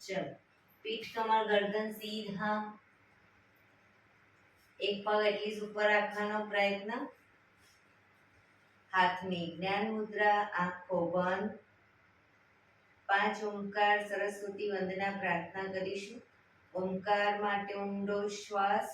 चलो, पीठ कमर गर्दन सीधा, एक पग एटलीस्ट ऊपर रखવાનો प्रयत्न, हाथ में ज्ञान मुद्रा, आंखों बंद। 5 ओंकार सरस्वती वंदना प्रार्थना करीशुं। ओंकार माटे ऊंडो श्वास,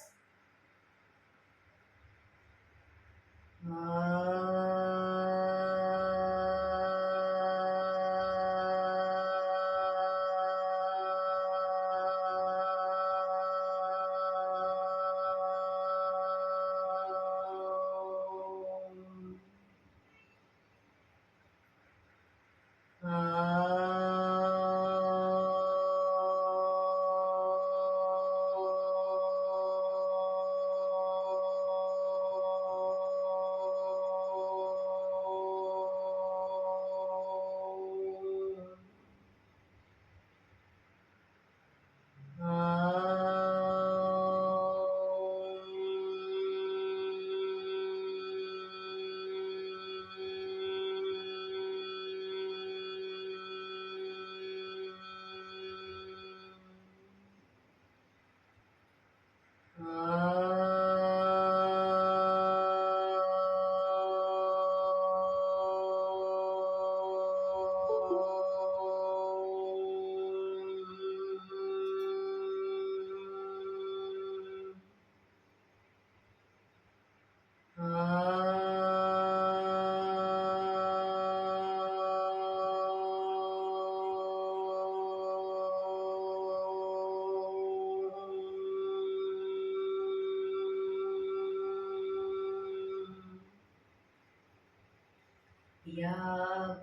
या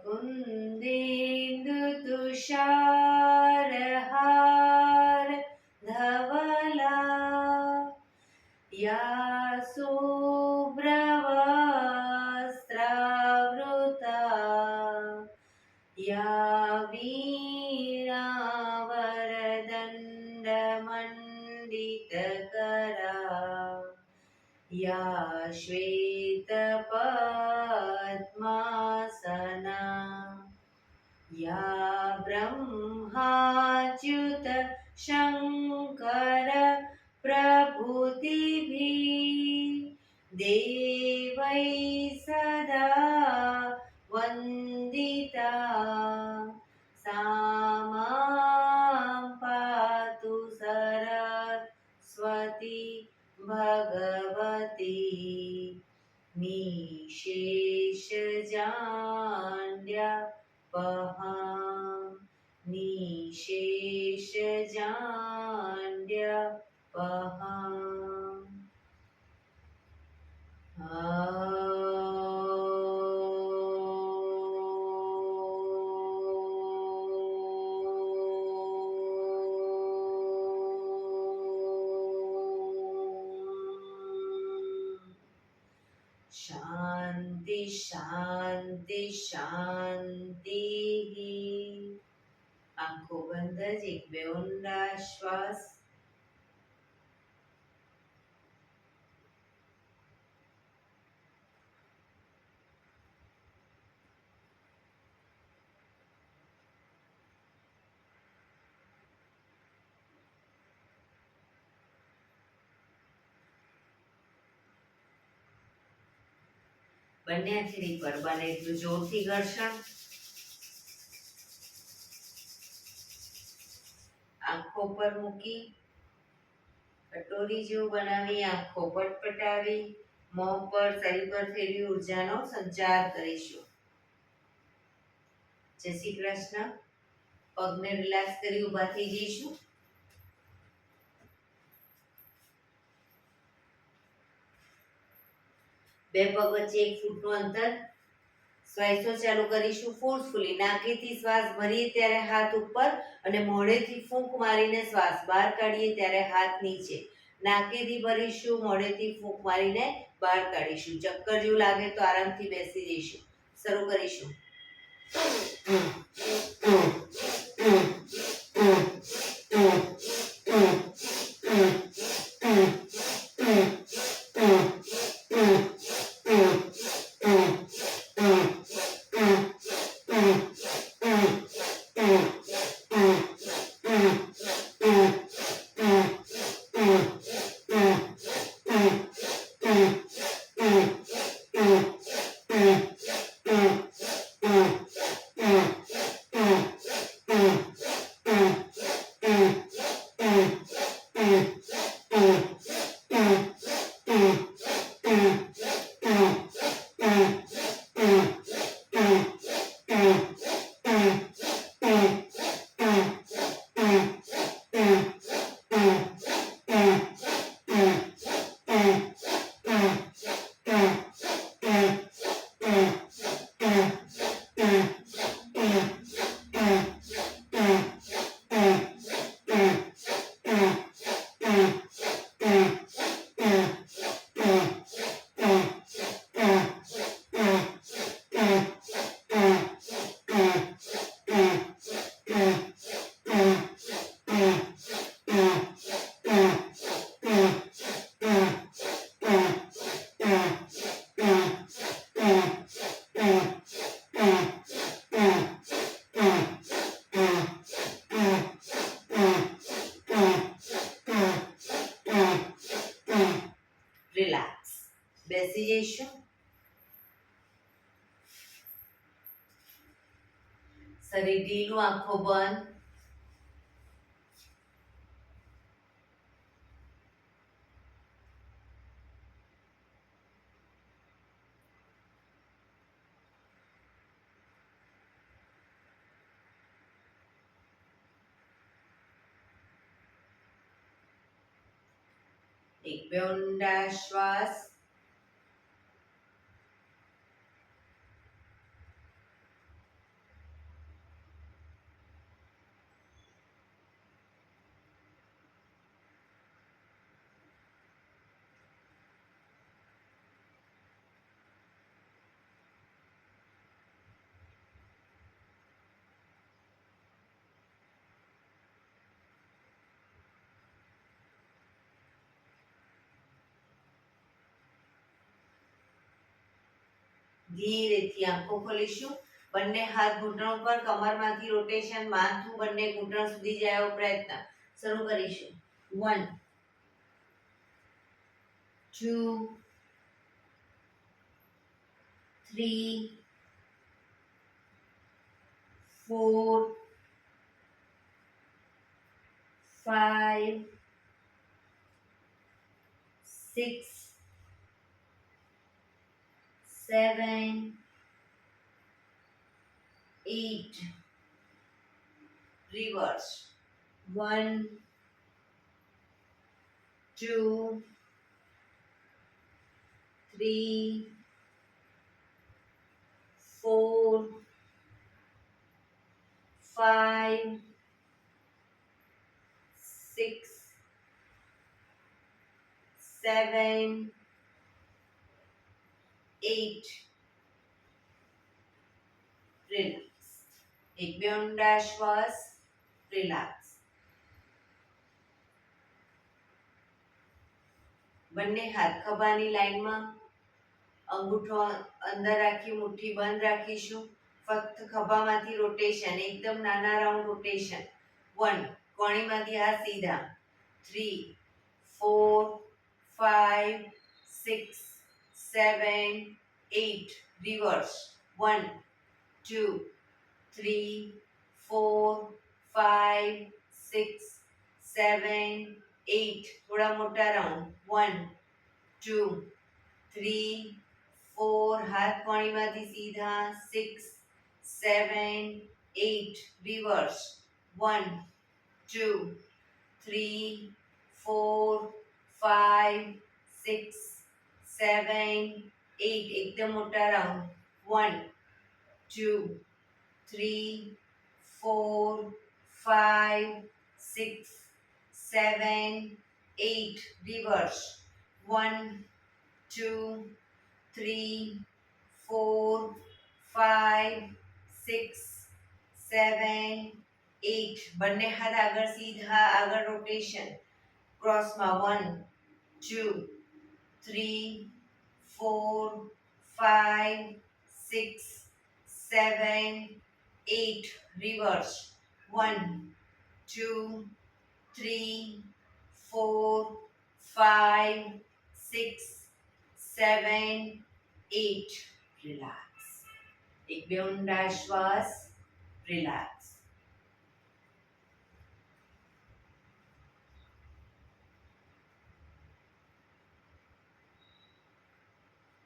कुन्देन्दु तुषारहार धवला, या शुभ्रवस्त्रावृता, या वीणावरदण्डमण्डितकरा, या श्वेतपद्मासना, या ब्रह्माच्युत शङ्कर प्रभृतिभिः देवैः सदा वन्दिता, सा मां पातु सरस्वती भगवती निशेषजाड्यापहा, निशेषजाड्यापहा। शांति शांति शांति। आंखों बंद, एक बे ऊंडा श्वास। બંને હાથેથી પર બને એટલું જોરથી ઘર્ષણ। આંખો પર મૂકી કટોરી જેવું બનાવી આંખો પટપટાવી મોં પર શરીર પર ફેરવી ઉર્જાનો સંચાર કરીશું। જય શ્રી કૃષ્ણ। પગને રિલેક્સ કરી ઊભા થઈ જઈશું। બે પગ વચ્ચે 1 ફૂટનું અંતર। શ્વાસો ચાલુ કરીશું ફોર્સફુલી। નાકેથી શ્વાસ ભરીએ ત્યારે હાથ ઉપર અને મોઢેથી ફૂંક મારીને શ્વાસ બહાર કાઢીએ ત્યારે હાથ નીચે। નાકેથી ભરીશું, મોઢેથી ફૂંક મારીને બહાર કાઢીશું। ચક્કર જેવું લાગે તો આરામથી બેસી જઈશું। શરૂ કરીશું। શરીર ઢીલું, આંખો બંધ. એક બે ઊંડા શ્વાસ. ધીરેથી આંખો ખોલીશું. બંને હાથ ઘૂંટણ ઉપર, કમરમાંથી રોટેશન, માથું બંને ઘૂંટણ સુધી જાય એવો પ્રયત્ન. શરૂ કરીશું. 1 2 3 4 5 6 7 8. Reverse. 1 2 3 4 5 6 7 8. Relax. એક બે ઊંડા શ્વાસ. રિલેક્સ. બંને હાથ ખભાની લાઈનમાં, અંગૂઠો અંદર રાખી મુઠ્ઠી બંધ રાખીશું. ફક્ત ખભામાંથી રોટેશન, એકદમ નાના રાઉન્ડ રોટેશન. 1 કોણીમાંથી હાથ સીધા. 3 4 5 6 7 8. રિવર્સ. 1 2 3 4 5 6 7 8. થોડા મોટા રાઉન્ડ. 1 2 3 4. હાથ કોણીમાંથી સીધા. 6 7 8. રિવર્સ. 1 2 3 4 5 6 7 8. એકદમ મોટા રાઉન્ડ. 1 2 3 4 5 6 7 8. Reverse. 1 2 3 4 5 6 7 8. બંને હાથ આગળ સીધા, આગળ રોટેશન. ક્રોસમાં 1 2 3 4 5 6 7 8. Reverse. 1 2 3 4 5 6 7 8. Relax. એક બે ઊંડા શ્વાસ. રિલેક્સ.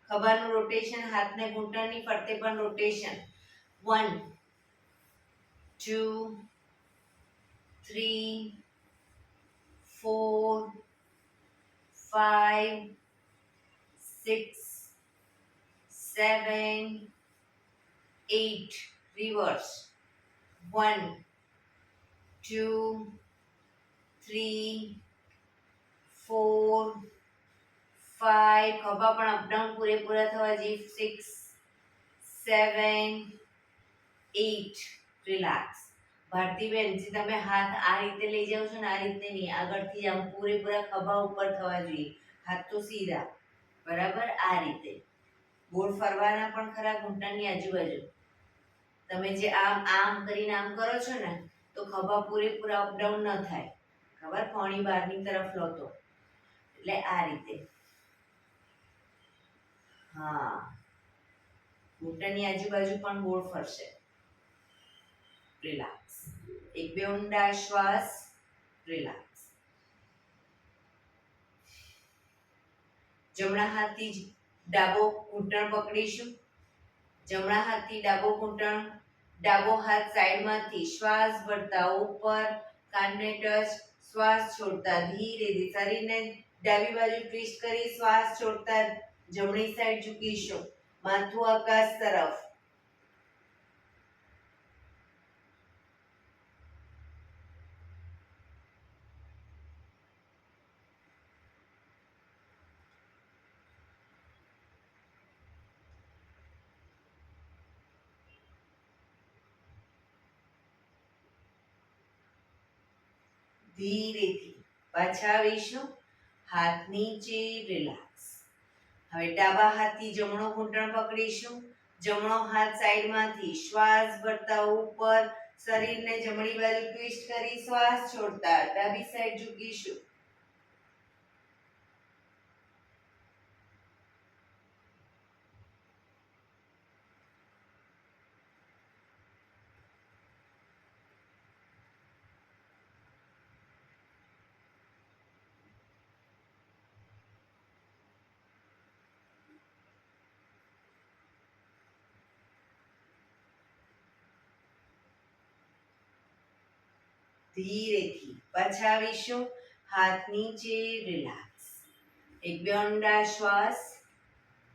ખભાનું રોટેશન, હાથને ઘૂંટણની ફરતે પણ રોટેશન. 1 2 3 4 5 6 7 8. Reverse. 1 2 3 4 5. ખભા પણ અપડાઉન પૂરેપૂરા થવા જોઈએ. 6 7 8. રિલેક્સ. ભારતીબેન, જે તમે હાથ આ રીતે લઈ જાઓ છો ને, આ રીતે નહીં, આગળથી આમ પૂરેપૂરા ખભા ઉપર થવા જોઈએ. હાથ તો સીધા. બરાબર? આ રીતે ગોળ ફરવાના પણ ખરા ઘૂંટણની આજુબાજુ. તમે જે આમ આમ કરીને આમ કરો છો ને, તો ખભા પૂરેપૂરા અપડાઉન ન થાય. ખબર? કોણી બહારની તરફ લો તો. એટલે આ રીતે. હા, ઘૂંટણની આજુબાજુ પણ ગોળ ફરશે. રિલેક્સ. એક બે ઊંડા શ્વાસ, રિલેક્સ. જમણા હાથથી ડાબો ઘૂંટણ પકડીશું. જમણા હાથથી ડાબો ઘૂંટણ, ડાબો હાથ સાઈડમાંથી શ્વાસ ભરતા ઉપર, કાનને ટચ, શ્વાસ છોડતા ધીરે ધીરે શરીરને ડાબી બાજુ ટ્વિસ્ટ કરી શ્વાસ છોડતા જમણી સાઈડ ઝૂકીશું. માથું આકાશ તરફ. ધીરેથી પાછા આવીશું. હાથ નીચે, રિલેક્સ. હવે ડાબા હાથથી જમણો ઘૂંટણ પકડીશું. જમણો હાથ સાઈડમાંથી શ્વાસ ભરતા ઉપર, શરીરને જમણી બાજુ ટ્વિસ્ટ કરી શ્વાસ છોડતા ડાબી સાઈડ ઝૂકીશું. ધીરેથી પાછા આવીશું. હાથ નીચે, રિલેક્સ. એક બે ઊંડા શ્વાસ,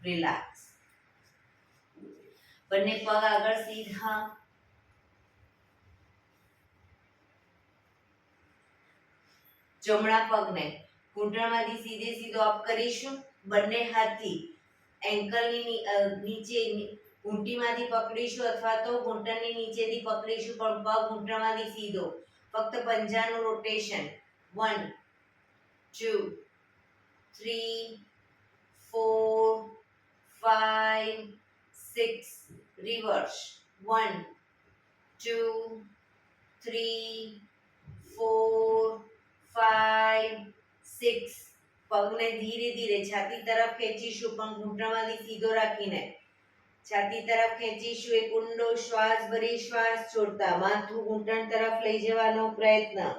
રિલેક્સ. બંને પગ આગળ સીધા. જમણા પગને ઘૂંટણમાંથી સીધે સીધો અપ કરીશું. બંને હાથથી એન્કલની નીચે ઘૂંટીમાંથી પકડીશું અથવા તો ઘૂંટણની નીચેથી પકડીશું, પણ પગ ઘૂંટણમાંથી સીધો. ફક્ત પંજાનું રોટેશન. 1 2 3 4 5 6, રિવર્સ. 1 2 3 4 5 6. પગને ધીરે ધીરે છાતી તરફ ખેંચીશું, પણ ઘૂંટણમાંથી સીધો રાખીને છાતી તરફ ખેંચીશું. એક ઊંડો શ્વાસ ભરી શ્વાસ છોડતા માથું ઘૂંટણ તરફ લઈ જવાનો પ્રયત્ન.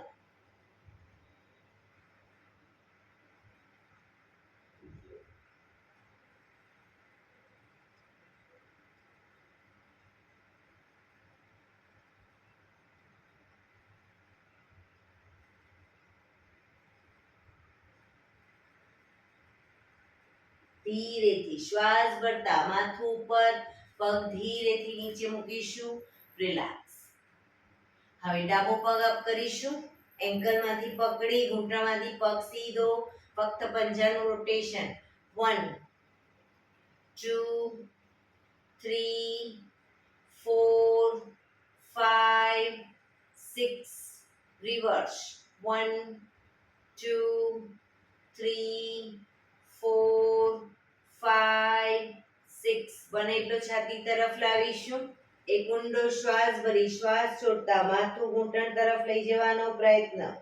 ધીરેથી શ્વાસ ભરતા માથું ઉપર, પગ ધીરેથી નીચે મૂકીશું. રિલેક્સ. હવે ડાબો પગ અપ કરીશું. એન્કલમાંથી પકડી ઘૂંટણમાંથી પગ સીધો. ફક્ત પંજાનું રોટેશન. 1 2 3 4 5 6, રિવર્સ. 1 2 3 4 5 6. બને એટલો છાતી તરફ લાવીશું. એક ઊંડો શ્વાસ ભરી શ્વાસ છોડતા માથું ઘૂંટણ તરફ લઈ જવાનો પ્રયત્ન.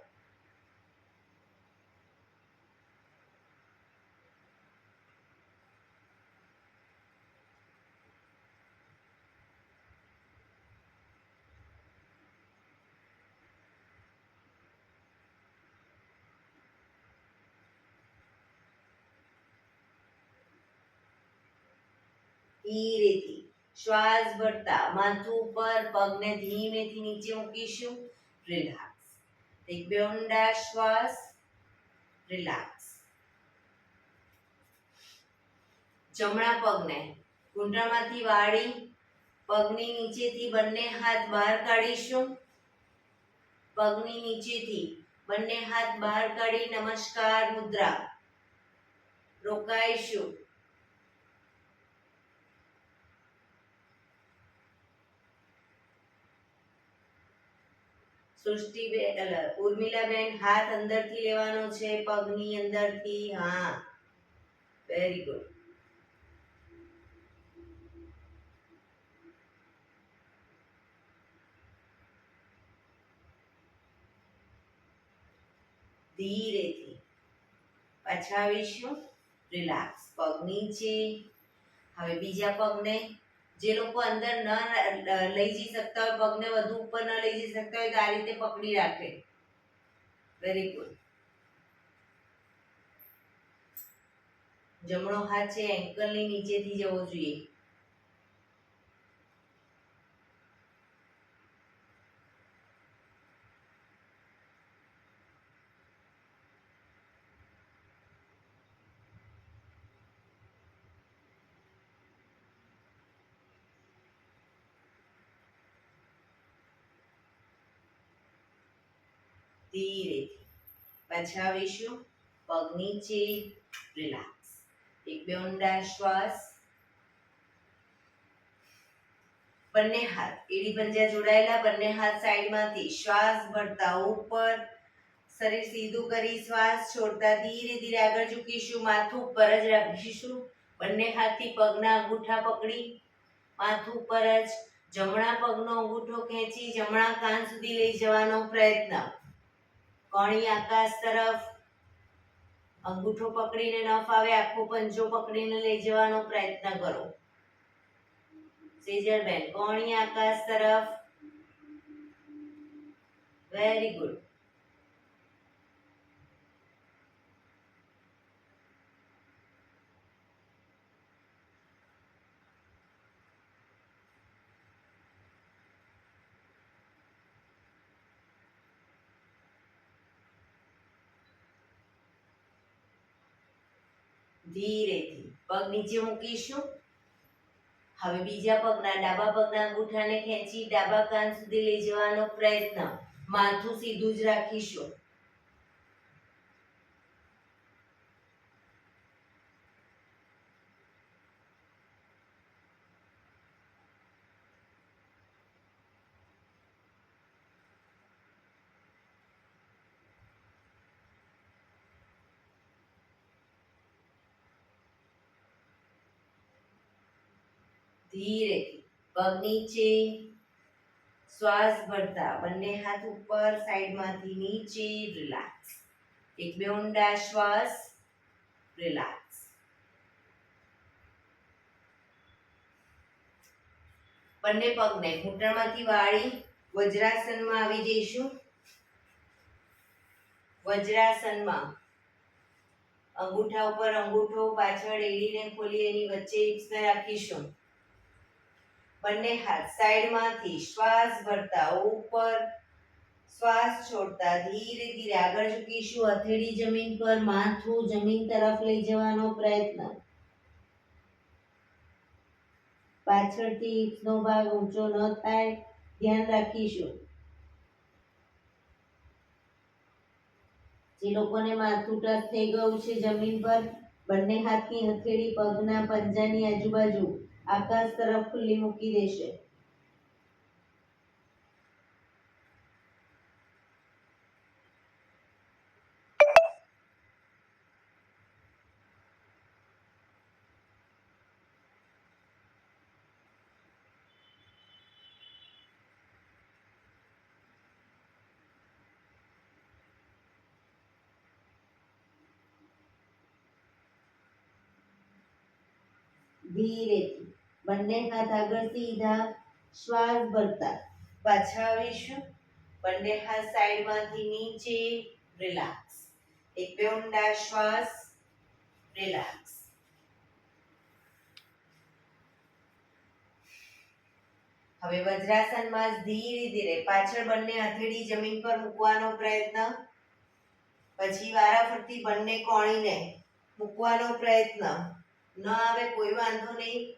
ધીરેથી શ્વાસ ભરતા માથું ઉપર, પગને ધીમેથી નીચે મૂકીશું. રિલેક્સ. એક બે ઊંડા શ્વાસ, રિલેક્સ. જમણા પગને ઘૂંટણમાંથી વાળી પગની નીચેથી બંને હાથ બહાર કાઢીશું. પગની નીચેથી બંને હાથ બહાર કાઢી નમસ્કાર મુદ્રા. રોકાઈશું. ઉર્મિલાબેન, હાથ અંદરથી લેવાનો છે, પગની અંદરથી. હા, વેરી ગુડ. ધીરેથી પાછા આવીશું. રિલેક્સ. પગ નીચે. હવે બીજા પગને જે લોકો અંદર ન લઈ જઈ શકતા હોય, પગને વધુ ઉપર ન લઈ જઈ શકતા હોય તો આ રીતે પકડી રાખે. Very good. જમણો હાથ છે એન્કલની નીચેથી જવો જોઈએ. ધીરેથી પાછા આવીશું. પગ નીચે, રિલેક્સ. એક બે ઊંડા શ્વાસ. બંને હાથ એડી પંજા જોડાયેલા, બંને હાથ સાઈડમાંથી શ્વાસ ભરતા ઉપર, શરીર સીધું કરી શ્વાસ છોડતા ધીરે ધીરે આગળ ઝૂકીશું. માથું ઉપર જ રાખીશું. બંને હાથથી પગના અંગૂઠા પકડી માથું ઉપર જ. જમણા પગનો અંગૂઠો ખેંચી જમણા કાન સુધી લઈ જવાનો પ્રયત્ન. કોણી આકાશ તરફ. અંગૂઠો પકડીને ન ફાવે આખો પંજો પકડીને લઈ જવાનો પ્રયત્ન કરો. સેજલબેન કોણી આકાશ તરફ. Very good. ધીરેથી પગ નીચે મૂકીશું. હવે બીજા પગના ડાબા પગના અંગૂઠાને ખેંચી ડાબા કાન સુધી લઈ જવાનો પ્રયત્ન. માથું સીધું જ રાખીશું. ધીરેથી પગ નીચે, શ્વાસ ભરતા બંને હાથ ઉપર, સાઈડમાંથી નીચે, રિલેક્સ. એક બે ઊંડા શ્વાસ, રિલેક્સ. બંને પગને ઘૂંટણમાંથી વાળી વજ્રાસનમાં આવી જઈશું. વજ્રાસનમાં અંગૂઠા ઉપર અંગૂઠો, પાછળ એડીને ખોલી એની વચ્ચે હિપ્સને રાખીશું. બંને હાથ સાઈડમાંથી શ્વાસ ભરતા ઉપર, શ્વાસ છોડતા ધીરે ધીરે આગળ ઝૂકીશું. હથેળી જમીન પર, માથું જમીન તરફ લઈ જવાનો પ્રયત્ન. પાછળથી હિપ્સનો ભાગ ઊંચો ન થાય ધ્યાન રાખીશું. જે લોકોને માથું ટચ થઈ ગયું છે જમીન પર, બંને હાથની હથેળી પગના પંજાની આજુબાજુ આકાશ તરફ ખુલ્લી મૂકી દેશે. ધીરેથી બંને હાથ આગળ સીધા, શ્વાસ ભરતા પાછા આવીશું. બંને હાથ સાઈડમાંથી નીચે, રિલેક્સ. એક બે ઊંડા શ્વાસ, રિલેક્સ. હવે વજ્રાસનમાં ધીરે ધીરે પાછળ બંને હથેળી જમીન પર મૂકવાનો પ્રયત્ન. પછી વારાફરતી બંને કોણીને મૂકવાનો પ્રયત્ન. ન આવે કોઈ વાંધો નહીં.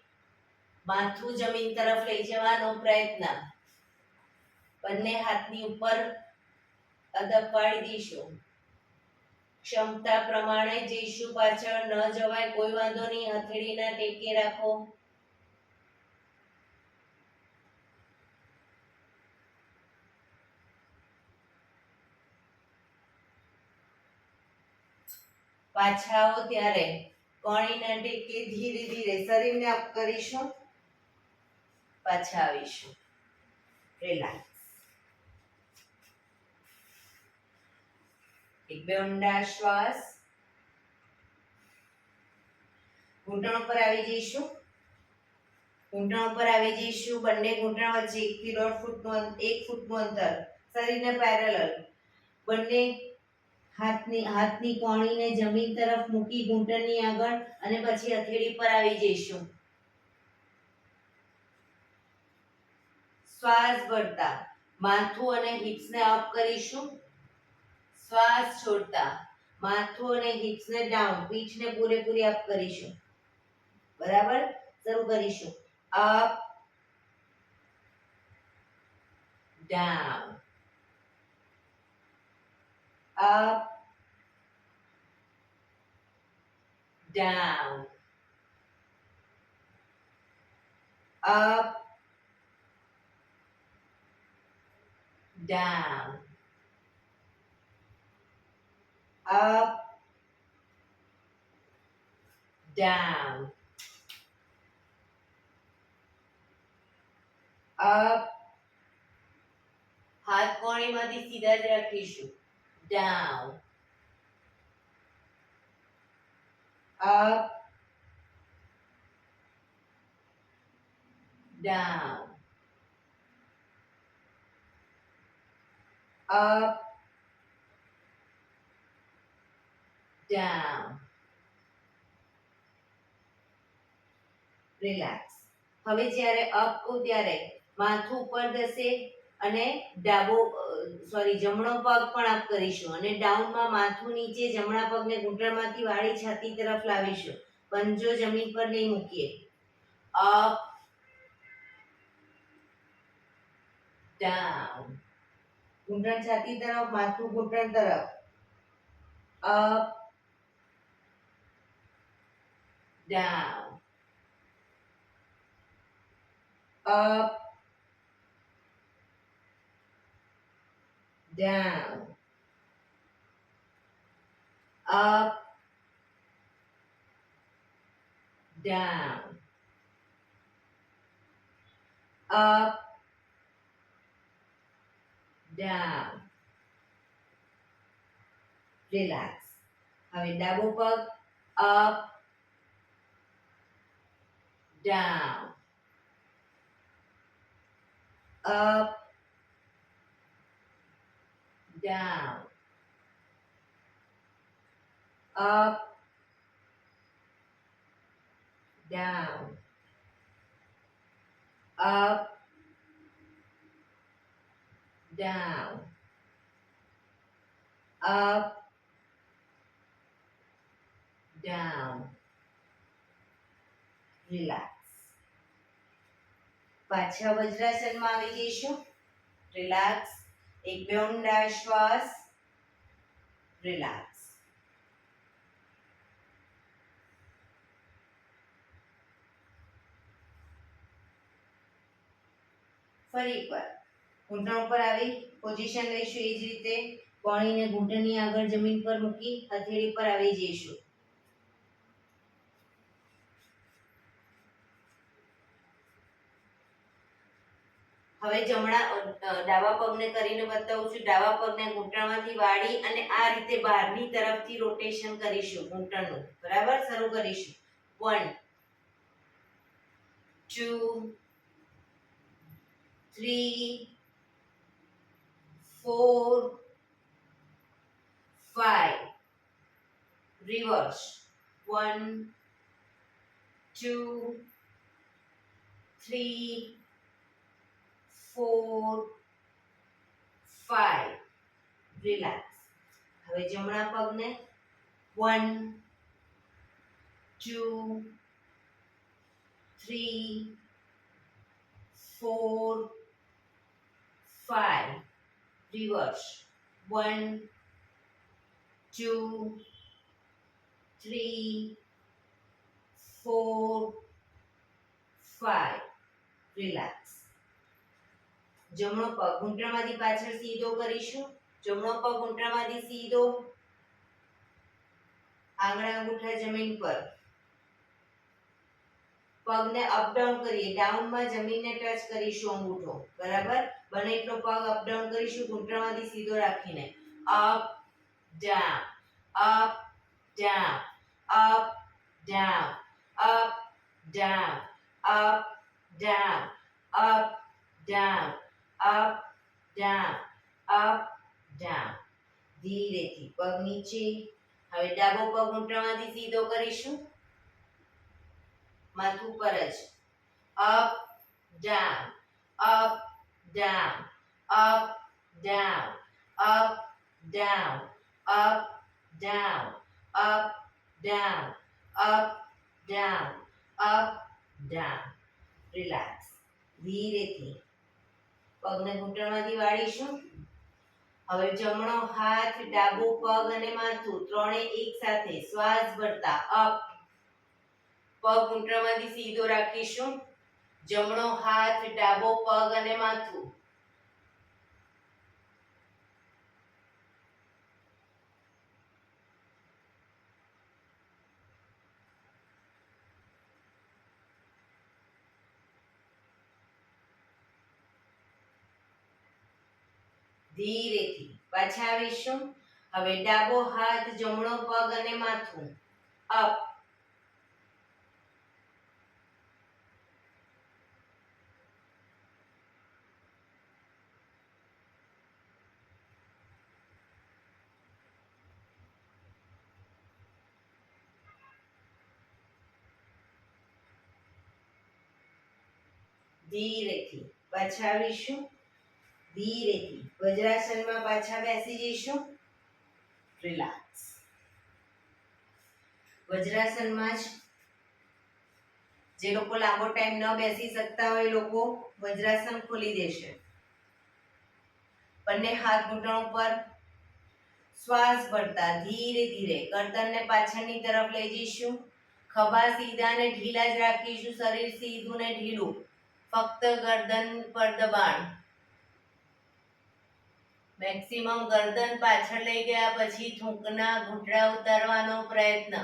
માથું જમીન તરફ લઈ જવાનો પ્રયત્ન. બંને હાથની ઉપર અદબ પાડી દઈશું. ક્ષમતા પ્રમાણે જઈશું. પાછળ ન જવાય કોઈ વાંધો નહીં. હથેળીના ટેકે રાખો. પાછા આવો ત્યારે કોણીના ટેકે ધીરે ધીરે શરીરને અપ કરીશું. પાછા આવીશું. રિલેક્સ. એક બે ઊંડા શ્વાસ. ઘૂંટણ પર આવી જઈશું. ઘૂંટણ ઉપર આવી જઈશું. બંને ઘૂંટણ વચ્ચે 1 થી 1.5 ફૂટનું અંતર, શરીરને પેરેલલ. બંને હાથની કોણીને જમીન તરફ મૂકી ઘૂંટણની આગળ અને પછી હથેળી પર આવી જઈશું. શ્વાસ ભરતા માથું અને હિપ્સને અપ કરીશું. શ્વાસ છોડતા માથું અને હિપ્સને ડાઉન, પીઠને પૂરેપૂરી અપ કરીશું. બરાબર, શરૂ કરીશું. Up, down, up, down, up, down, up, down, up. હાથ કોણીમાંથી સીધા જ રાખીશું. down, up, down, up, down. Relax. હવે જ્યારે અપ કહું ત્યારે માથું ઉપર જશે અને જમણો પગ પણ અપ કરીશું અને ડાઉનમાં માથું નીચે, જમણા પગને ઘૂંટણમાંથી વાળી છાતી તરફ લાવીશું. પંજો જમીન પર નહીં મૂકીએ. અપ, ડાઉન, ઘૂંટણ છાતી તરફ, માથું ઘૂંટણ તરફ. Up, down, up, down, up, down, up, down. Relax. હવે ડાબો પગ up, down, up, down, up, down, up, down, up, down. Relax. પાછા વજ્રાસનમાં આવી જઈશું. રિલેક્સ. એક બે ઊંડા શ્વાસ. રિલેક્સ. ફરી એકવાર ઘૂંટણ ઉપર આવી પોઝિશન લઈશું. એ જ રીતે કોણીને ઘૂંટણની આગળ જમીન પર મૂકી હથેળી પર આવી જઈશું. હવે ડાબા પગને કરીને બતાવું છું. ડાબા પગને ઘૂંટણમાંથી વાળી અને આ રીતે બહારની તરફથી રોટેશન કરીશું ઘૂંટણનું. બરાબર, શરૂ કરીશું. 1 2 3 4 5. રિવર્સ. 1 2 3 4 5. રિલેક્સ. હવે જમણા પગને 1 2 3 4 5. રિવર્સ. 1 2 3 4 5. રિલેક્સ. જમણો પગ ઘૂંટણમાંથી પાછળ સીધો કરીશું. જમણો પગ ઘૂંટણમાંથી સીધો, આંગળા અંગૂઠા જમીન પર. પગને અપ ડાઉન કરીએ. ડાઉનમાં જમીનને ટચ કરીશું અંગૂઠો. બરાબર, બને એટલો પગ અપ ડાઉન કરીશું ઘૂંટણમાંથી સીધો રાખીને. Up down, up down, up down, up down, up down, up, down, up, down, up, down. ધીરેથી પગ નીચે. હવે ડાબો પગ ઘૂંટણમાંથી સીધો કરીશું, માથું પર જ. up, down, up, down, up, down, up, down, up, down, up, down, up, down, up, down. Relax. ધીરેથી પગને ઘૂંટણમાંથી વાળીશું. હવે જમણો હાથ, ડાબો પગ અને માથું ત્રણે એક સાથે શ્વાસ ભરતા અપ. પગ ઘૂંટણમાંથી સીધો રાખીશું. જમણો હાથ, ડાબો પગ અને માથું. ધીરેથી પાછા આવીશું. હવે ડાબો હાથ, જમણો પગ અને માથું અપ. ધીરેથી પાછા આવીશું. ધીરેથી વજ્રાસનમાં પાછા બેસી જઈશું. રિલેક્સ. વજ્રાસનમાં જ જે લોકો લાંબો ટાઈમ ન બેસી શકતા હોય એ લોકો વજ્રાસન ખોલી દેશે. બંને હાથ ઘૂંટણો પર શ્વાસ ભરતા ધીરે ધીરે ગરદનને પાછળની તરફ લઈ જઈશું. ખભા સીધા ને ઢીલા જ રાખીશું. શરીર સીધું ને ઢીલું. ફક્ત ગરદન પર દબાણ. મેક્સિમમ ગરદન પાછળ લઈ ગયા પછી થૂંકના ઘૂંટડા ઉતારવાનો પ્રયત્ન.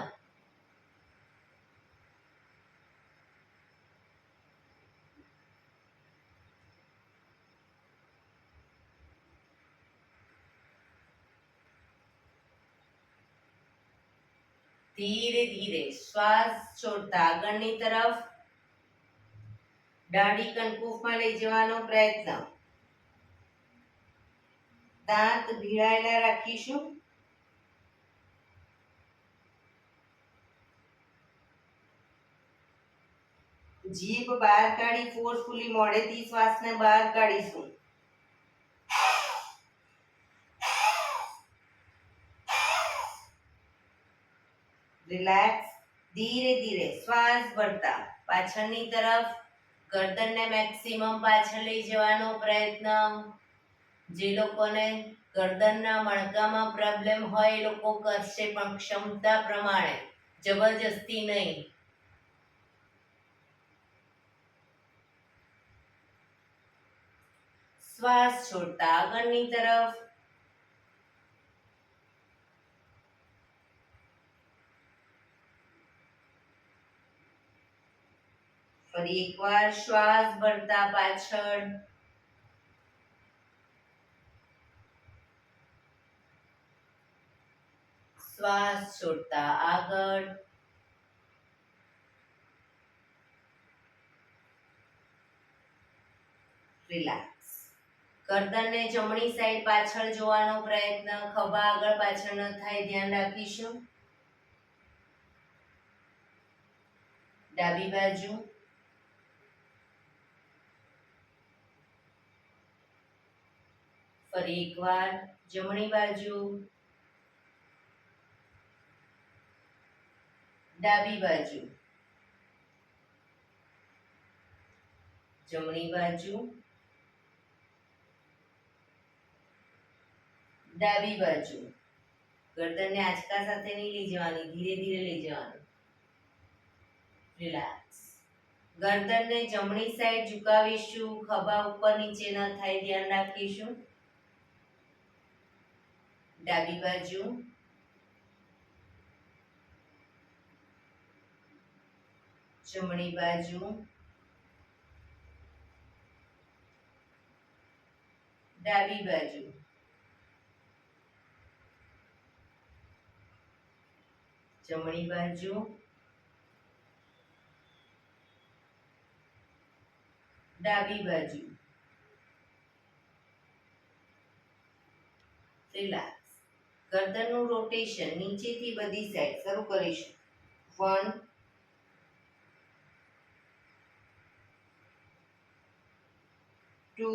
ધીરે ધીરે શ્વાસ છોડતા આગળની તરફ દાઢી કંકુફમાં લઈ જવાનો પ્રયત્ન. દાંત ભીડાયેલા રાખીશું. જીભ બહાર કાઢી ફોર્સફુલી મોઢેથી શ્વાસને બહાર કાઢીશું. રિલેક્સ. ધીરે ધીરે શ્વાસ ભરતા પાછળની તરફ ગરદનને મેક્સિમમ પાછળ લઈ જવાનો પ્રયત્ન. જે લોકોને ગરદનના મણકામાં પ્રોબ્લેમ હોય એ લોકો કરશે, પણ ક્ષમતા પ્રમાણે, જબરજસ્તી નહીં. શ્વાસ છોડતા આગળની તરફ. ફરી એકવાર શ્વાસ ભરતા પાછળ. શ્વાસ છોડતા આગળ. રિલેક્સ. ગરદનને જમણી સાઈડ પાછળ જોવાનો પ્રયત્ન. ખભા આગળ પાછળ ન થાય ધ્યાન રાખીશું. ડાબી બાજુ. ફરી એકવાર જમણી બાજુ. ડાબી બાજુ. જમણી બાજુ. ડાબી બાજુ. ગરદનને આંચકા સાથે નહીં લઈ જવાની, ધીરે ધીરે લઈ જવાનું. રિલેક્સ. ગરદનને જમણી સાઈડ ઝુકાવીશું. ખભા ઉપર નીચે ન થાય ધ્યાન રાખીશું. ડાબી બાજુ. જમણી બાજુ. ડાબી બાજુ. જમણી બાજુ. ડાબી બાજુ, રિલેક્સ. ગરદનનું રોટેશન નીચેથી બધી સાઈડ શરૂ કરીશું. 1 2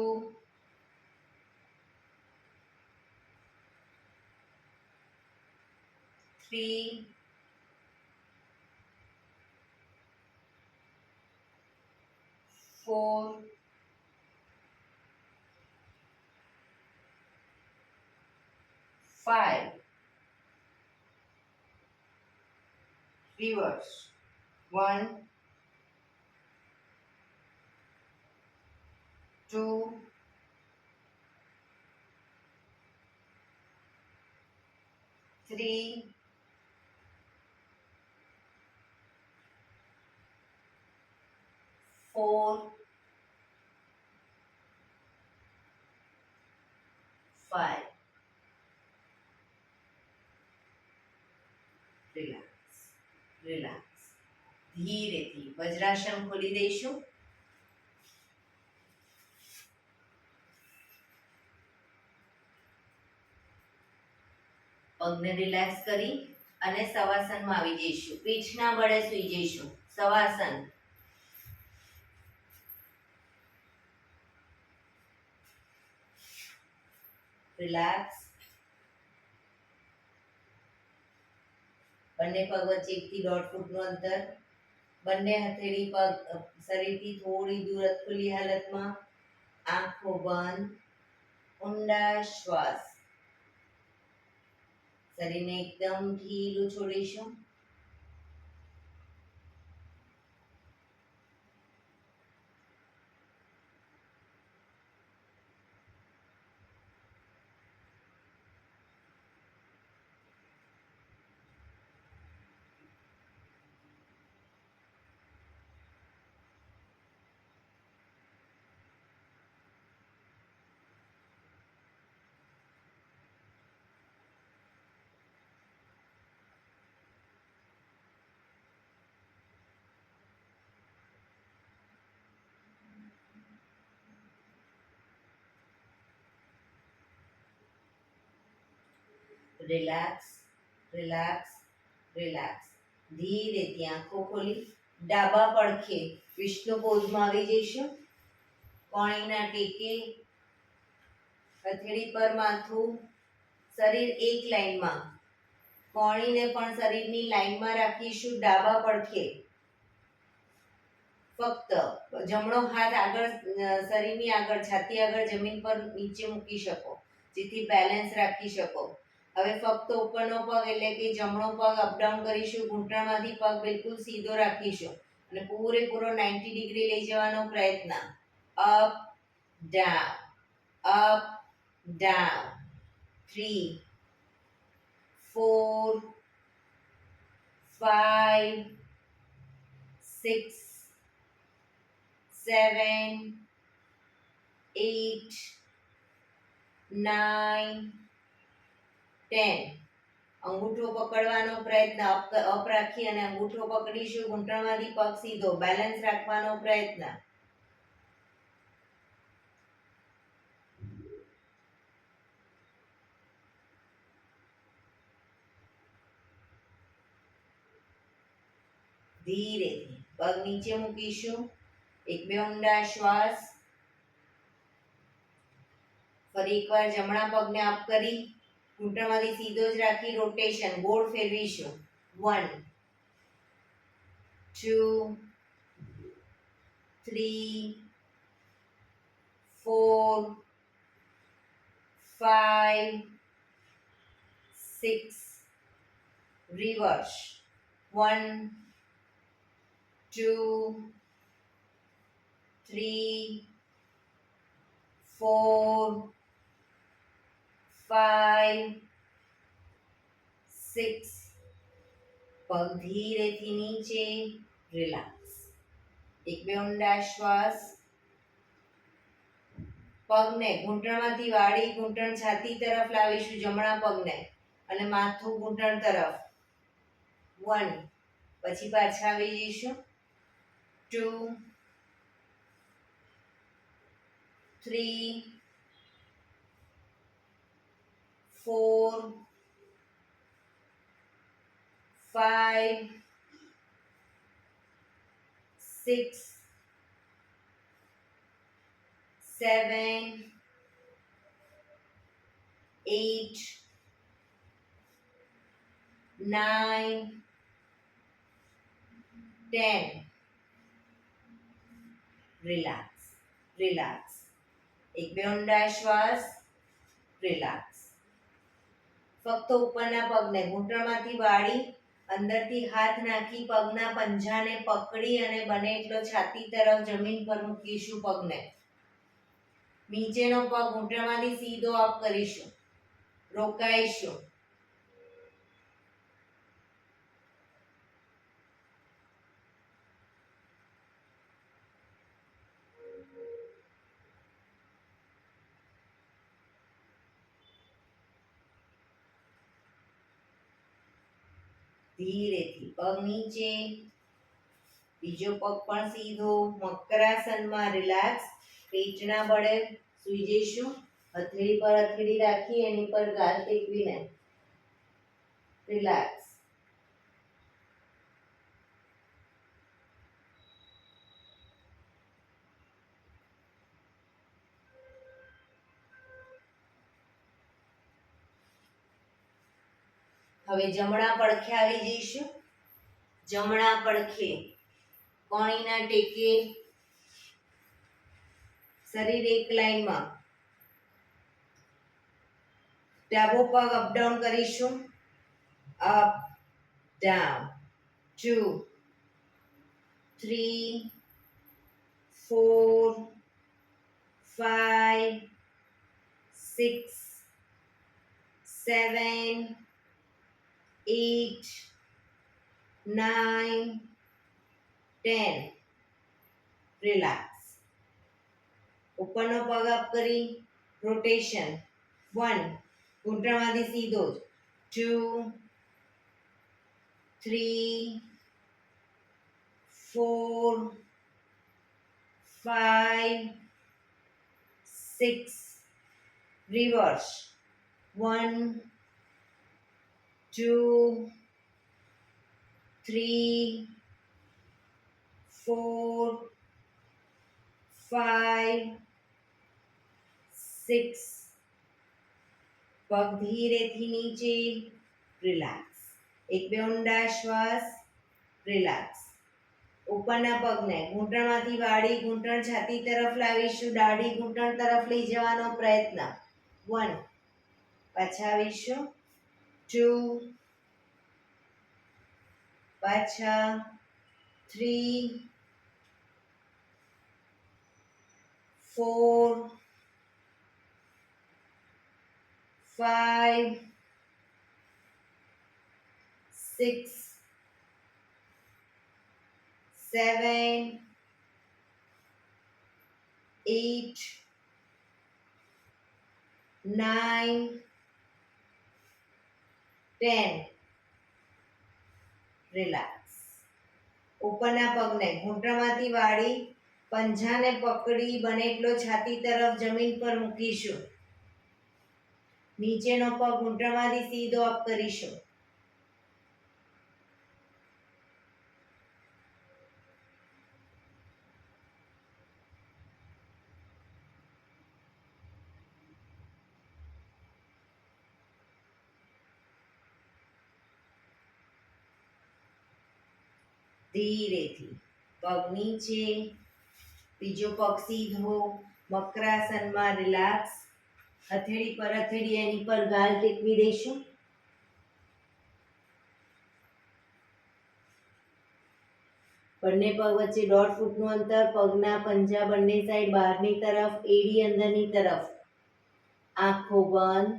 3 4 5 reverse 1 2 3 4 5 રિલેક્સ રિલેક્સ. ધીરેથી વજ્રાસન ખોલી દઈશું. પગને રિલેક્સ કરી અને શવાસનમાં આવી જઈશું. પીઠના બળે સૂઈ જઈશું. શવાસન. રિલેક્સ. બંને પગ વચ્ચે 1 થી 1.5 ફૂટનું અંતર. બંને હથેળી પગ શરીરથી થોડી દૂર ખુલ્લી હાલતમાં. આંખો બંધ. ઊંડા શ્વાસ. શરીરને એકદમ ઢીલું છોડીશું. Relax relax relax. ધીરેથી આંખો ખોલી ડાબા પડખે વિષ્ણુ પોઝમાં આવી જઈશું. કોણીના ટેકે, હથેળી પર માથું, શરીર એક લાઈનમાં. કોણીને પણ શરીરની લાઈનમાં રાખીશું. ડાબા પડખે ફક્ત જમણો હાથ આગળ શરીરની આગળ છાતી આગળ જમીન પર નીચે મૂકી શકો જેથી બેલેન્સ રાખી શકો. હવે ફક્ત ઉપરનો પગ એટલે કે જમણો પગ અપડાઉન કરીશું. ઘૂંટણમાંથી પગ બિલકુલ સીધો રાખીશું અને પૂરેપૂરો 90 ડિગ્રી લઈ જવાનો પ્રયત્ન. Up down up down. 3 4 5 6 7 8 9 10. અંગૂઠો પકડવાનો પ્રયત્ન. અપ રાખી અને અંગૂઠો પકડીશું. ઘૂંટણમાંથી પગ સીધો બેલેન્સ રાખવાનો પ્રયત્ન. ધીરેથી પગ નીચે મૂકીશું. 1-2 ઊંડા શ્વાસ. ફરી એકવાર જમણા પગને અપ કરી ઘૂંટણમાંથી સીધો જ રાખી રોટેશન ગોળ ફેરવીશું. 1 2 3 4 5 6 રિવર્સ. 1 2 3 4 5 6. પગ ધીરેથી નીચે. રિલેક્સ. 1-2 ઊંડા શ્વાસ. પગને ઘૂંટણમાંથી વાળી ઘૂંટણ છાતી તરફ લાવીશું. જમણા પગને અને માથું ઘૂંટણ તરફ. 1 પછી પાછા આવી જઈશું. 2 3 4 5 6 7 8 9 10 રિલેક્સ રિલેક્સ એક બે ઊંડા શ્વાસ રિલેક્સ ફક્ત ઉપરના પગને ઘૂંટણમાંથી વાળી અંદરથી હાથ નાખી પગના પંજાને પકડી અને બને એટલો છાતી તરફ જમીન પર મૂકીશું પગને નીચેનો પગ ઘૂંટણમાંથી સીધો અપ કરીશું રોકાઈશું ધીરેથી પગ નીચે બીજો પગ પણ સીધો મકરાસનમાં રિલેક્સ પેટના બળે સૂઈ જઈશું હથેળી પર હથેળી રાખી એની પર ગાલ ટેકવીને રિલેક્સ હવે જમણા પડખે આવી જઈશું જમણા પડખે કોણીના ટેકે શરીર એક લાઈનમાં ડાબો પગ અપડાઉન કરીશું અપ ડાઉન 2 3 4 5 6 7 8 9 10 રિલેક્સ ઉપરનો પગ અપ કરી રોટેશન 1 ઘૂંટણમાંથી સીધો જ 2 3 4 5 6 રિવર્સ 1 2 3 4 5 6 પગ ધીરેથી નીચે રિલેક્સ એક બે ઊંડા શ્વાસ રિલેક્સ ઉપરના પગને ઘૂંટણમાંથી વાળી ઘૂંટણ છાતી તરફ લાવીશું દાઢી ઘૂંટણ તરફ લઈ જવાનો પ્રયત્ન 1 પાછા આવીશું 2 પાછા 3 4 5 6 7 8 9 10 રિલેક્સ ઉપરના પગને ઘૂંટણમાંથી વાળી પંજાને પકડી બને એટલો છાતી તરફ જમીન પર મૂકીશું નીચેનો પગ ઘૂંટણમાંથી સીધો અપ કરીશું ધીરેથી પગ નીચે બીજો પગ સીધો મકરાસનમાં રિલેક્સ હથેળી પર હથેળી એની પર ગાલ ટેકવી દઈશું બંને પગ વચ્ચે 1.5 ફૂટનું અંતર પગના પંજા બંને સાઈડ બહારની તરફ એડી અંદરની તરફ આંખો બંધ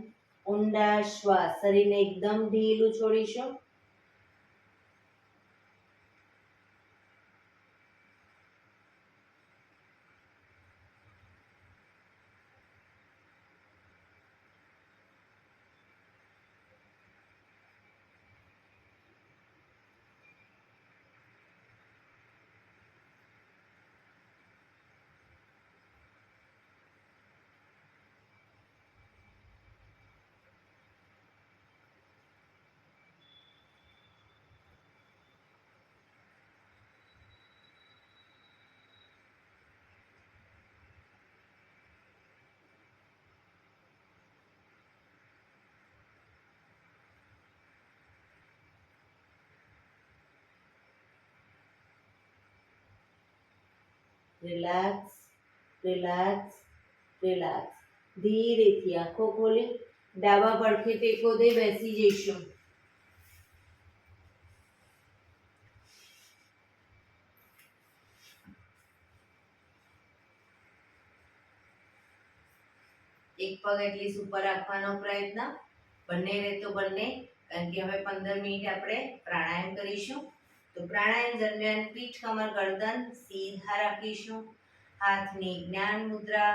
ઊંડા શ્વાસ શરીરને એકદમ ઢીલું છોડીશું રિલેક્સ, રિલેક્સ, રિલેક્સ. ધીરેથી આંખો ખોલી ડાબા પડખે ટેકો દઈ બેસી જઈશું. એક પગ એટલીસ્ટ ઉપર રાખવાનો પ્રયત્ન, બંને રહે તો બંને, કારણ કે હવે 15 મિનિટ આપણે પ્રાણાયામ કરીશું. તો પ્રાણાયામ દરમિયાન પીઠ, કમર, ગરદન સીધા રાખીશું. હાથની જ્ઞાન મુદ્રા,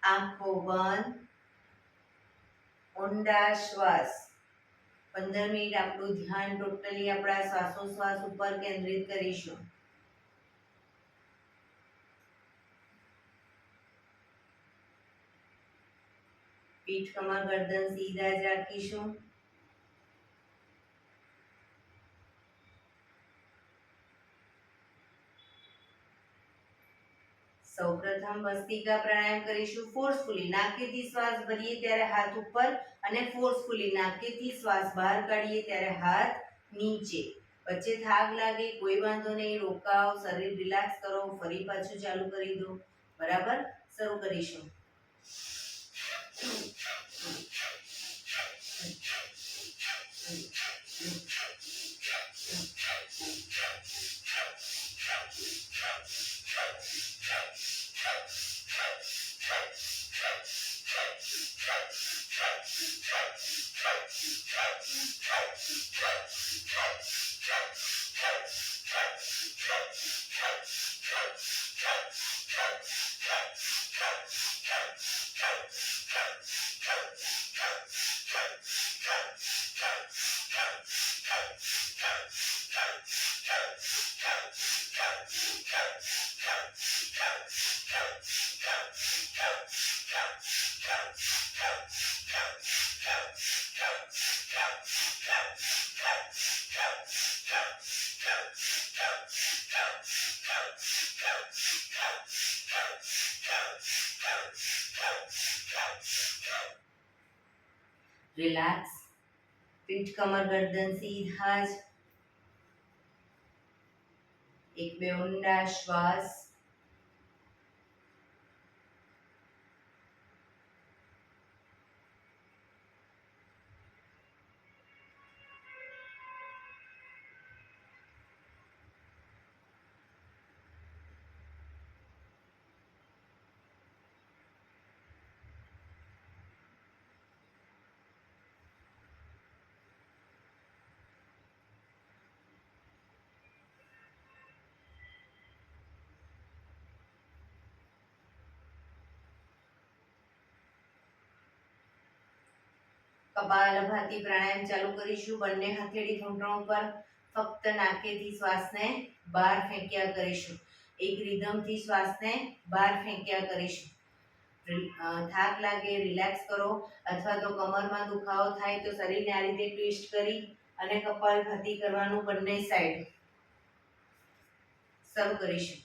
આંખો બંધ, ઊંડા શ્વાસ. 15 મિનિટ આપણું ધ્યાન ટોટલી આપણા શ્વાસોશ્વાસ ઉપર કેન્દ્રિત કરીશું. પીઠ, કમર, ગરદન સીધા જ રાખીશું. સૌપ્રથમ ભસ્ત્રિકા પ્રાણાયામ કરીશું ફોર્સફુલી. નાકેથી શ્વાસ ભરીએ ત્યારે હાથ ઉપર અને ફોર્સફુલી નાકેથી શ્વાસ બહાર કાઢીએ ત્યારે હાથ નીચે. વચ્ચે થાક લાગે કોઈ વાંધો નહીં, રોકાઓ, શરીર રિલેક્સ કરો, ફરી પાછું ચાલુ કરી દો. બરાબર, શરૂ કરીશું. રિલેક્સ. પીઠ, કમર, ગરદન સીધા જ. એક બે ઊંડા શ્વાસ. કપાલભાતિ પ્રાણાયામ ચાલુ કરીશું. બંને હથેળી ઘૂંટણ ઉપર, ફક્ત નાકેથી શ્વાસને બહાર ફેંક્યા કરીશું. એક રિધમથી શ્વાસને બહાર ફેંક્યા કરીશું. થાક લાગે રિલેક્સ કરો, અથવા તો કમરમાં દુખાવો થાય તો શરીરને આ રીતે ટ્વિસ્ટ કરી અને કપાલભાતિ કરવાનું બંને સાઈડ. શરૂ કરીશું.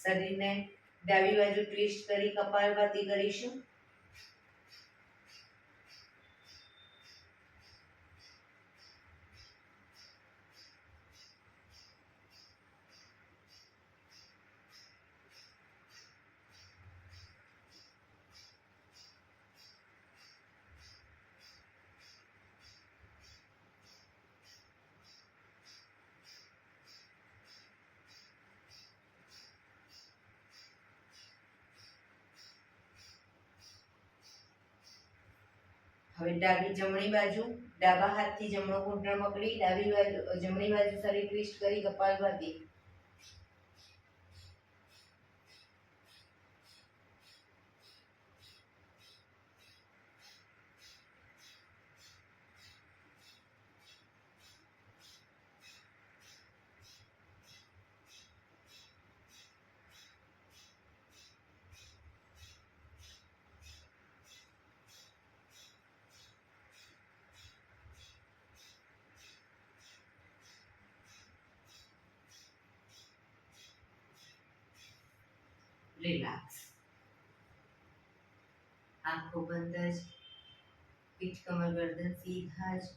શરીરને ડાબી બાજુ ટ્વિસ્ટ કરી કપાલભાતિ કરીશું. હવે જમણી બાજુ ડાબા હાથથી જમણો ઘૂંટણ પકડી ડાબી બાજુ જમણી બાજુ શરીર ટ્વિસ્ટ કરી કપાલભાતિ. રિલેક્સ. આંખો બંધ જ, પીઠ કમર ગરદન સીધા જ.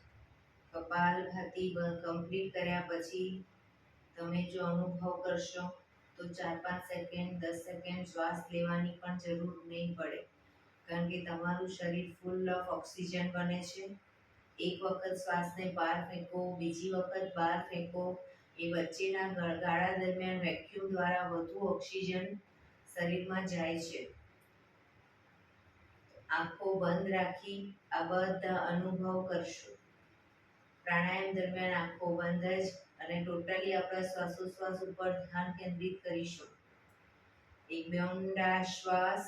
કપાલભાતિ કમ્પ્લીટ કર્યા પછી તમે જો અનુભવ કરશો તો 4-5 સેકન્ડ 10 સેકન્ડ શ્વાસ લેવાની પણ જરૂર નહીં પડે, કારણ કે તમારું શરીર ફૂલ ઓફ ઓક્સિજન બને છે. એક વખત શ્વાસને બહાર ફેંકો, બીજી વખત બહાર ફેંકો. એ વચ્ચેના ગાળા દરમિયાન વેક્યુમ દ્વારા વધુ ઓક્સિજન શરીરમાં જાય છે. આંખો બંધ રાખી આ બધા અનુભવ કરશો. પ્રાણાયામ દરમિયાન આંખો બંધ જ અને ટોટલી આપણા શ્વાસોશ્વાસ ઉપર ધ્યાન કેન્દ્રિત કરીશું. એક બે ઊંડા શ્વાસ.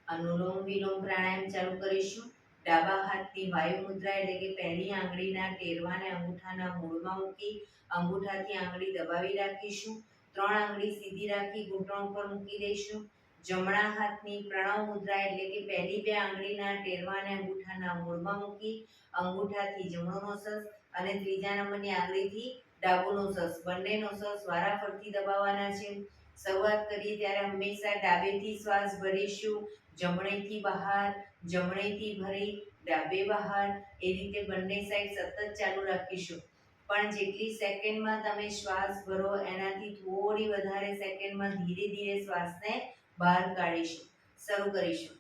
અનુલોમ વિલોમ પ્રાણાયામ ચાલુ કરીશું. ડાબા હાથની વાયુ મુદ્રા એટલે કે પહેલી આંગળીના ટેરવાને અંગૂઠાના મૂળમાં મૂકી અંગૂઠાથી આંગળી દબાવી રાખીશું. 3 આંગળી સીધી રાખી ઘૂંટણ ઉપર મૂકી દઈશું. જમણા હાથની પ્રણવ મુદ્રા એટલે કે પહેલી 2 આંગળીના ટેરવાને અંગૂઠાના મૂળમાં મૂકી અંગૂઠાથી જમણો નોસસ અને ત્રીજા નંબરની આંગળીથી ડાબો નોસસ, બંને નોસસ વારાફરતી દબાવવાના છે. શરૂઆત કરીએ ત્યારે હંમેશા ડાબેથી શ્વાસ ભરીશું, જમણેથી બહાર, જમણેથી ભરી ડાબે બહાર. એ રીતે બંને સાઈડ સતત ચાલુ રાખીશું. પણ જેટલી સેકન્ડમાં તમે શ્વાસ ભરો એનાથી થોડી વધારે સેકન્ડમાં ધીરે ધીરે શ્વાસને બહાર કાઢીશું. શરૂ કરીશું.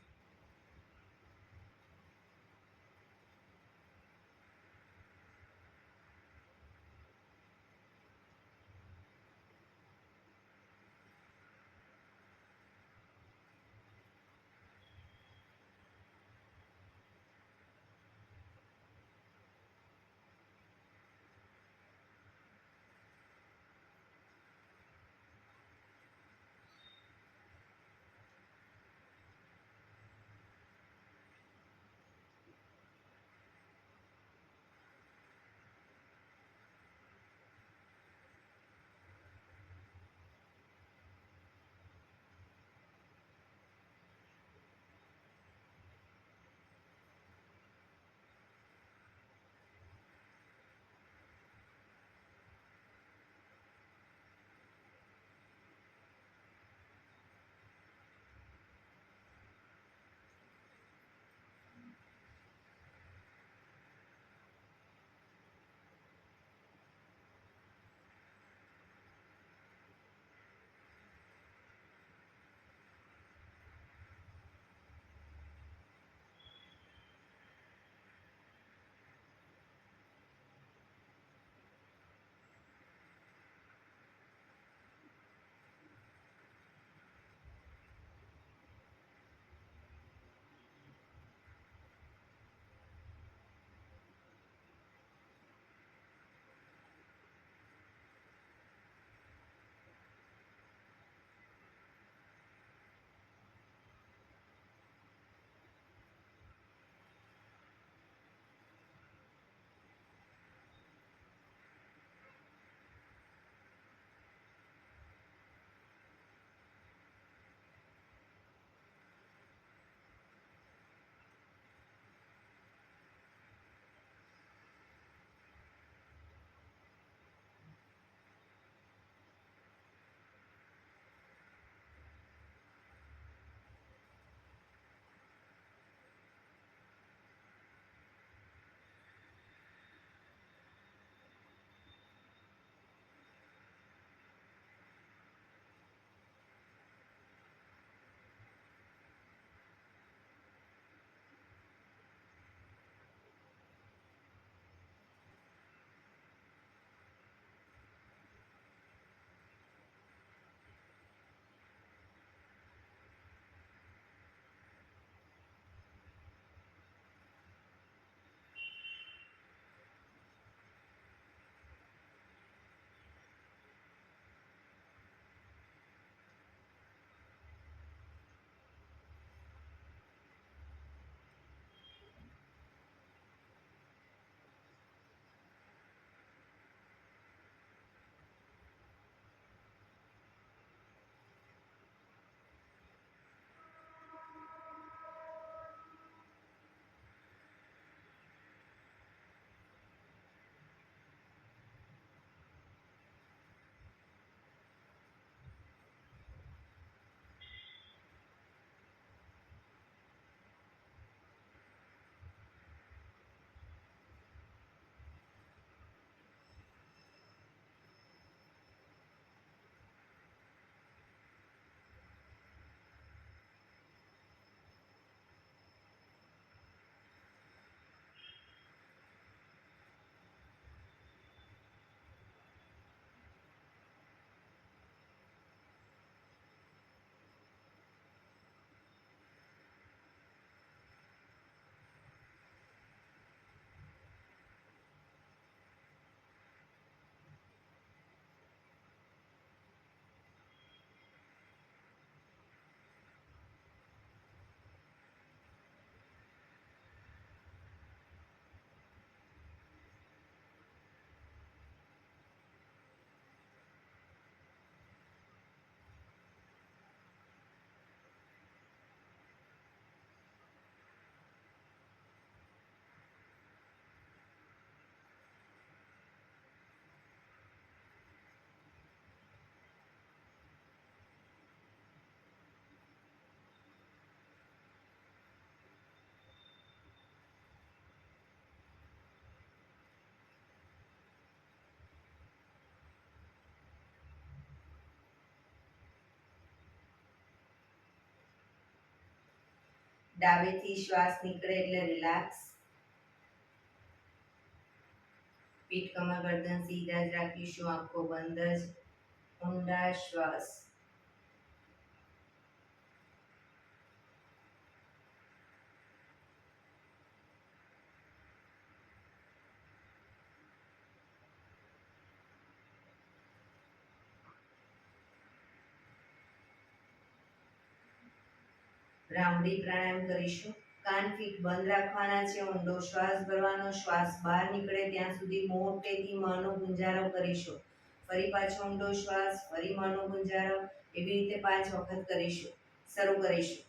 ડાબેથી શ્વાસ નીકળે એટલે રિલેક્સ. પીઠ કમર ગરદન સીધા જ રાખીશું, આંખો બંધ જ. ઊંડા શ્વાસ. ભ્રામરી પ્રાણાયામ કરીશું. કાન ફીટ બંધ રાખવાના છે, ઊંડો શ્વાસ ભરવાનો, શ્વાસ બહાર નીકળે ત્યાં સુધી મોટેથી મોંનો ગુંજારો કરીશું. ફરી પાછો ઊંડો શ્વાસ, ફરી મોંનો ગુંજારો, એવી રીતે 5 વખત કરીશું. શરૂ કરીશું.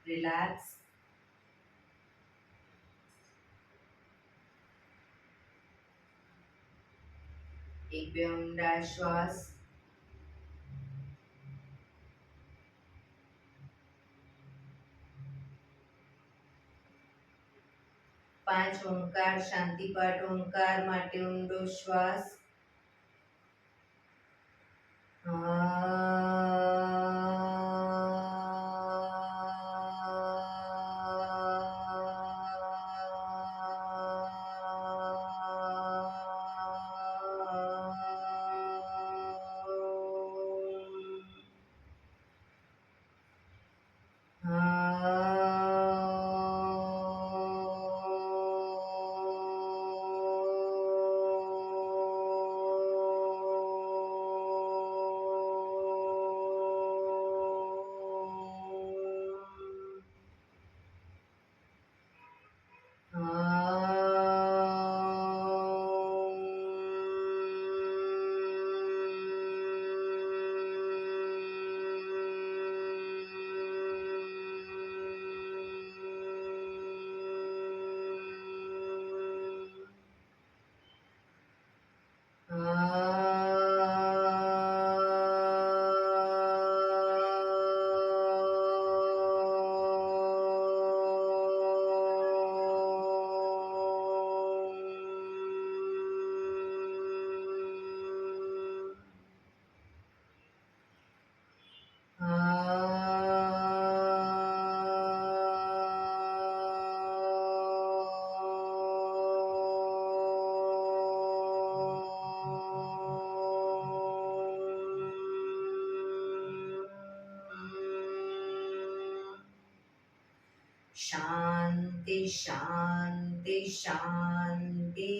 રિલેક્સ. એક બે ઊંડા શ્વાસ. પાંચ ઓંકાર શાંતિપાઠ ઓંકાર માટે ઊંડો શ્વાસ. શાંતિ શાંતિ શાંતિ.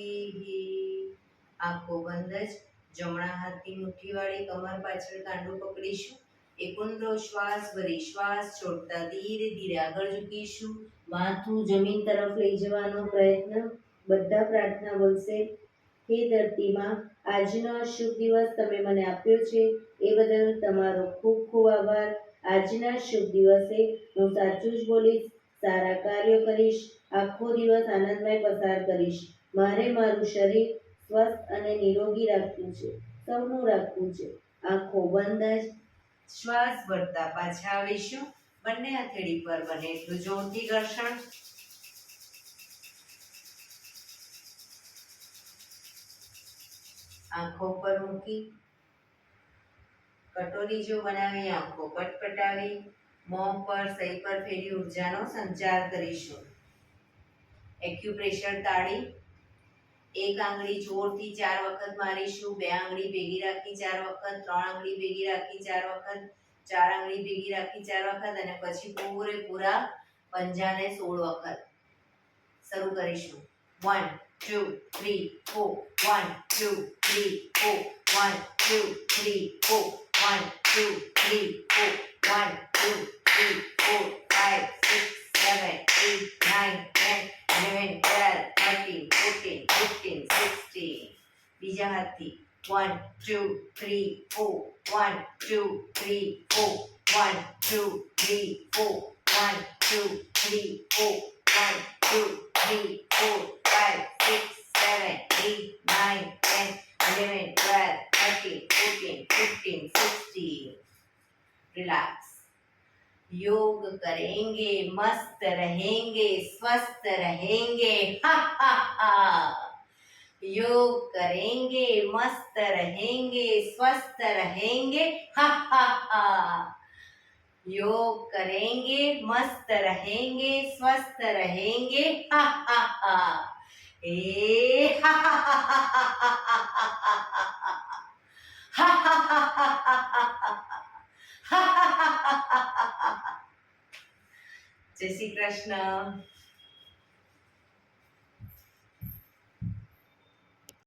આંખો બંધ જ. જમણા હાથની મુઠ્ઠીવાળી કમર પાછળ કાંડું પકડીશું. એક ઊંડો શ્વાસ ભરી શ્વાસ છોડતા ધીરે ધીરે આગળ ઝૂકીશું. માથું જમીન તરફ લઈ જવાનો પ્રયત્ન. બધા પ્રાર્થના બોલશે. હે ધરતીમાં, આજનો આ શુભ દિવસ તમે મને આપ્યો છે એ બદલ તમારો ખૂબ ખૂબ આભાર. આજના શુભ દિવસે હું સાચું જ બોલીશ, સારા કાર્યો કરીશ, આખો દિવસ આનંદમય પસાર કરીશ. મારે મારું શરીર સ્વસ્થ અને નિરોગી રાખવું છે, સૌનું રાખવું છે. આંખો બંધ જ શ્વાસ ભરતા પાછા આવીશું. બંને હથેળી પર બને એટલું જોરથી ઘર્ષણ. આંખો પર મૂકી કટોરી જો બનાવી આંખો પટપટાવી મોં પર સહી પર ફેરી ઉર્જાનો સંચાર કરીશું. એક્યુપ્રેશર તાળી. એક આંગળી જોરથી 4 વખત મારીશું. 2 આંગળી ભેગી રાખી 4 વખત, 3 આંગળી ભેગી રાખી 4 વખત, 4 આંગળી ભેગી રાખી 4 વખત અને પછી પૂરેપૂરા પંજાને 16 વખત. શરૂ કરીશું. 1 2 3 4 1 2 3 4 1 2 3 4 1 2 3 4 1 2 3 4 5 6 7 8 9 10 11 12 13 14 15 16. બીજા હાથથી 1 2 3 4 1 2 3 4 1 2 3 4 1 2 3 4 1 2 3 4 5 6 7 8 9 10 11 12 13 14 15 16. रिलैक्स. योग करेंगे मस्त रहेंगे स्वस्थ रहेंगे. हा हा हा. योग करेंगे मस्त रहेंगे स्वस्थ रहेंगे. हा हा हा. योग करेंगे मस्त रहेंगे स्वस्थ रहेंगे. हा हा हा. ए हा हा हा हा हा हा हा. જય શ્રી કૃષ્ણ.